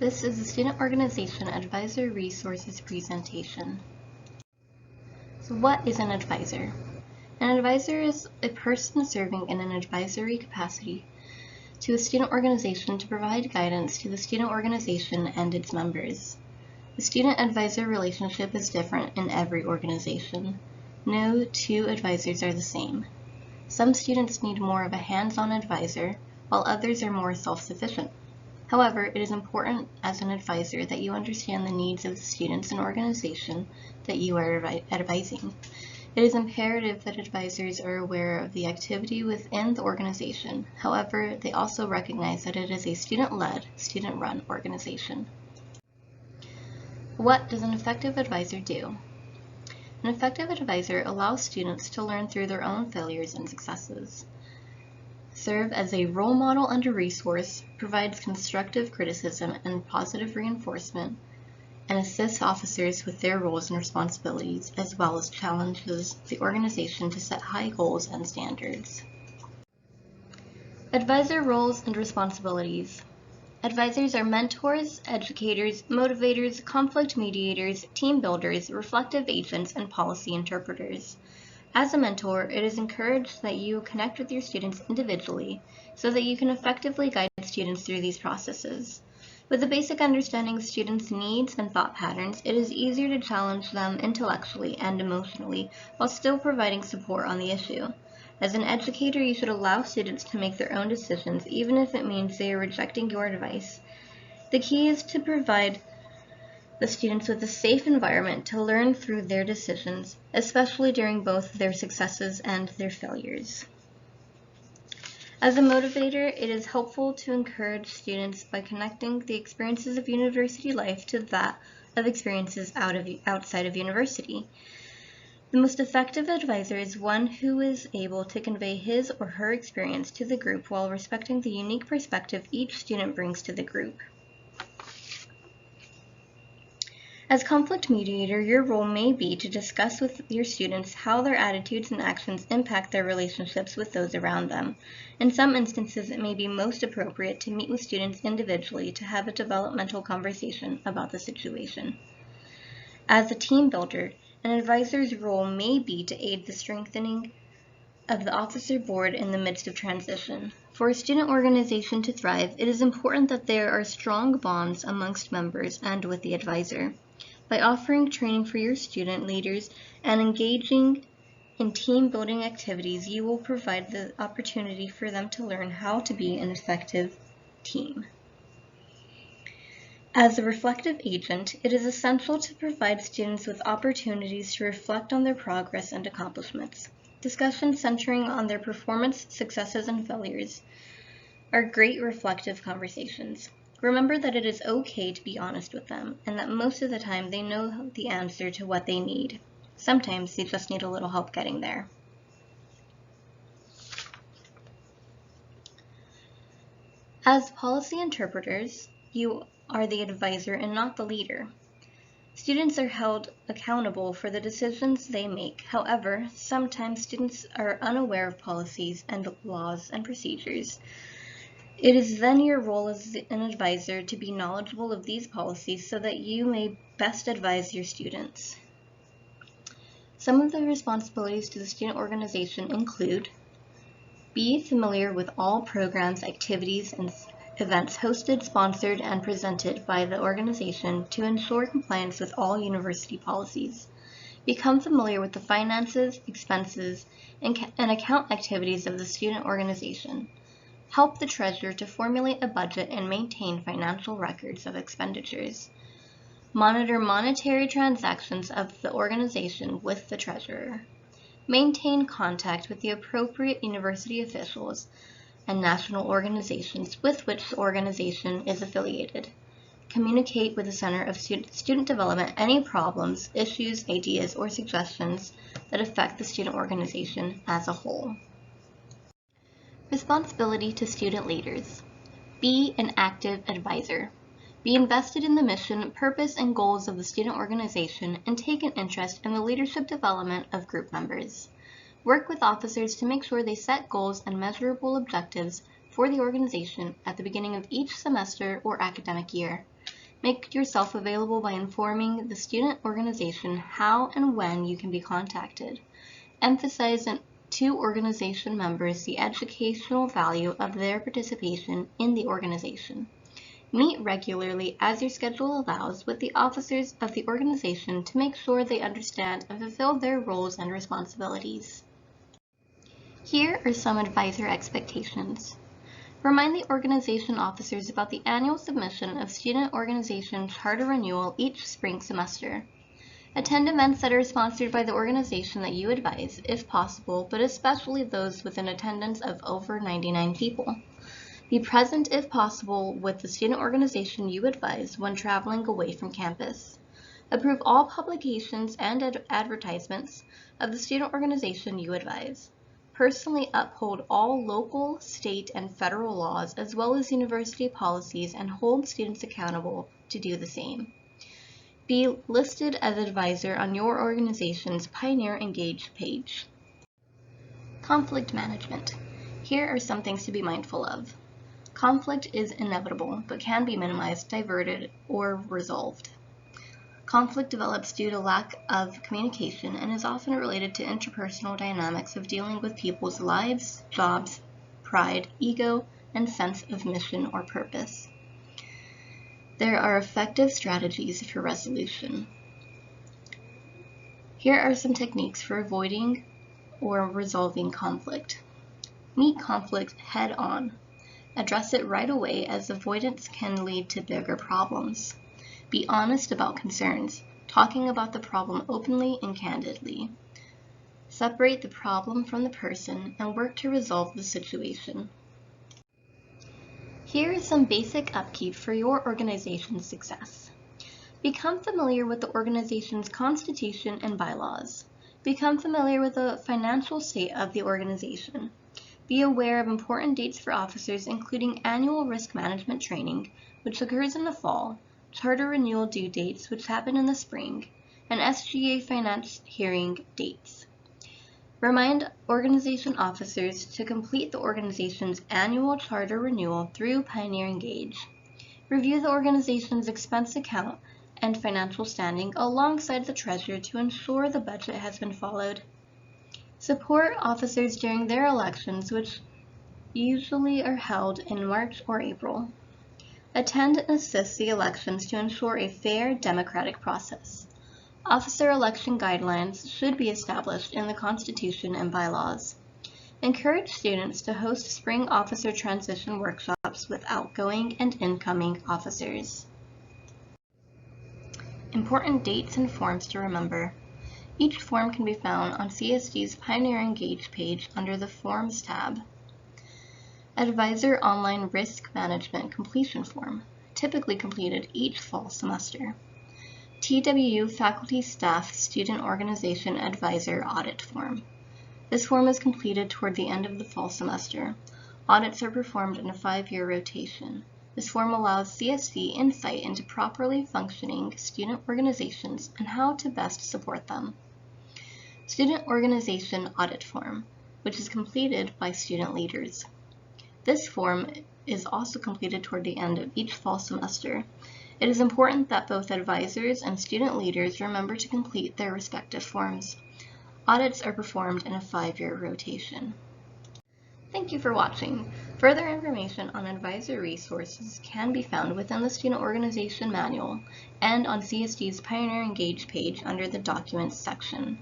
This is the Student Organization Advisor Resources presentation. So what is an advisor? An advisor is a person serving in an advisory capacity to a student organization to provide guidance to the student organization and its members. The student-advisor relationship is different in every organization. No two advisors are the same. Some students need more of a hands-on advisor, while others are more self-sufficient. However, it is important as an advisor that you understand the needs of the students and organization that you are advising. It is imperative that advisors are aware of the activity within the organization. However, they also recognize that it is a student-led, student-run organization. What does an effective advisor do? An effective advisor allows students to learn through their own failures and successes, serve as a role model and a resource, provides constructive criticism and positive reinforcement, and assists officers with their roles and responsibilities, as well as challenges the organization to set high goals and standards. Advisor roles and responsibilities. Advisors are mentors, educators, motivators, conflict mediators, team builders, reflective agents, and policy interpreters. As a mentor, it is encouraged that you connect with your students individually so that you can effectively guide students through these processes. With a basic understanding of students' needs and thought patterns, it is easier to challenge them intellectually and emotionally while still providing support on the issue. As an educator, you should allow students to make their own decisions, even if it means they are rejecting your advice. The key is to provide the students with a safe environment to learn through their decisions, especially during both their successes and their failures. As a motivator, it is helpful to encourage students by connecting the experiences of university life to that of experiences outside of university. The most effective advisor is one who is able to convey his or her experience to the group while respecting the unique perspective each student brings to the group. As conflict mediator, your role may be to discuss with your students how their attitudes and actions impact their relationships with those around them. In some instances, it may be most appropriate to meet with students individually to have a developmental conversation about the situation. As a team builder, an advisor's role may be to aid the strengthening of the officer board in the midst of transition. For a student organization to thrive, it is important that there are strong bonds amongst members and with the advisor. By offering training for your student leaders and engaging in team-building activities, you will provide the opportunity for them to learn how to be an effective team. As a reflective agent, it is essential to provide students with opportunities to reflect on their progress and accomplishments. Discussions centering on their performance, successes, and failures are great reflective conversations. Remember that it is okay to be honest with them, and that most of the time they know the answer to what they need. Sometimes they just need a little help getting there. As policy interpreters, you are the advisor and not the leader. Students are held accountable for the decisions they make. However, sometimes students are unaware of policies and laws and procedures. It is then your role as an advisor to be knowledgeable of these policies so that you may best advise your students. Some of the responsibilities to the student organization include: be familiar with all programs, activities, and events hosted, sponsored, and presented by the organization to ensure compliance with all university policies. Become familiar with the finances, expenses, and account activities of the student organization. Help the treasurer to formulate a budget and maintain financial records of expenditures. Monitor monetary transactions of the organization with the treasurer. Maintain contact with the appropriate university officials and national organizations with which the organization is affiliated. Communicate with the Center of Student Development any problems, issues, ideas, or suggestions that affect the student organization as a whole. Responsibility to student leaders. Be an active advisor. Be invested in the mission, purpose, and goals of the student organization and take an interest in the leadership development of group members. Work with officers to make sure they set goals and measurable objectives for the organization at the beginning of each semester or academic year. Make yourself available by informing the student organization how and when you can be contacted. Emphasize to organization members the educational value of their participation in the organization. Meet regularly as your schedule allows with the officers of the organization to make sure they understand and fulfill their roles and responsibilities. Here are some advisor expectations. Remind the organization officers about the annual submission of student organization charter renewal each spring semester. Attend events that are sponsored by the organization that you advise, if possible, but especially those with an attendance of over 99 people. Be present, if possible, with the student organization you advise when traveling away from campus. Approve all publications and advertisements of the student organization you advise. Personally uphold all local, state, and federal laws as well as university policies and hold students accountable to do the same. Be listed as advisor on your organization's Pioneer Engage page. Conflict management. Here are some things to be mindful of. Conflict is inevitable, but can be minimized, diverted, or resolved. Conflict develops due to lack of communication and is often related to interpersonal dynamics of dealing with people's lives, jobs, pride, ego, and sense of mission or purpose. There are effective strategies for resolution. Here are some techniques for avoiding or resolving conflict. Meet conflict head on. Address it right away as avoidance can lead to bigger problems. Be honest about concerns, talking about the problem openly and candidly. Separate the problem from the person and work to resolve the situation. Here is some basic upkeep for your organization's success. Become familiar with the organization's constitution and bylaws. Become familiar with the financial state of the organization. Be aware of important dates for officers, including annual risk management training, which occurs in the fall, charter renewal due dates, which happen in the spring, and SGA finance hearing dates. Remind organization officers to complete the organization's annual charter renewal through Pioneer Engage. Review the organization's expense account and financial standing alongside the treasurer to ensure the budget has been followed. Support officers during their elections, which usually are held in March or April. Attend and assist the elections to ensure a fair, democratic process. Officer election guidelines should be established in the Constitution and bylaws. Encourage students to host spring officer transition workshops with outgoing and incoming officers. Important dates and forms to remember. Each form can be found on CSD's Pioneer Engage page under the Forms tab. Advisor Online Risk Management Completion Form, typically completed each fall semester. TWU Faculty Staff Student Organization Advisor Audit Form. This form is completed toward the end of the fall semester. Audits are performed in a 5-year rotation. This form allows CSD insight into properly functioning student organizations and how to best support them. Student Organization Audit Form, which is completed by student leaders. This form is also completed toward the end of each fall semester. It is important that both advisors and student leaders remember to complete their respective forms. Audits are performed in a 5-year rotation. Thank you for watching. Further information on advisor resources can be found within the Student Organization Manual and on CSD's Pioneer Engage page under the Documents section.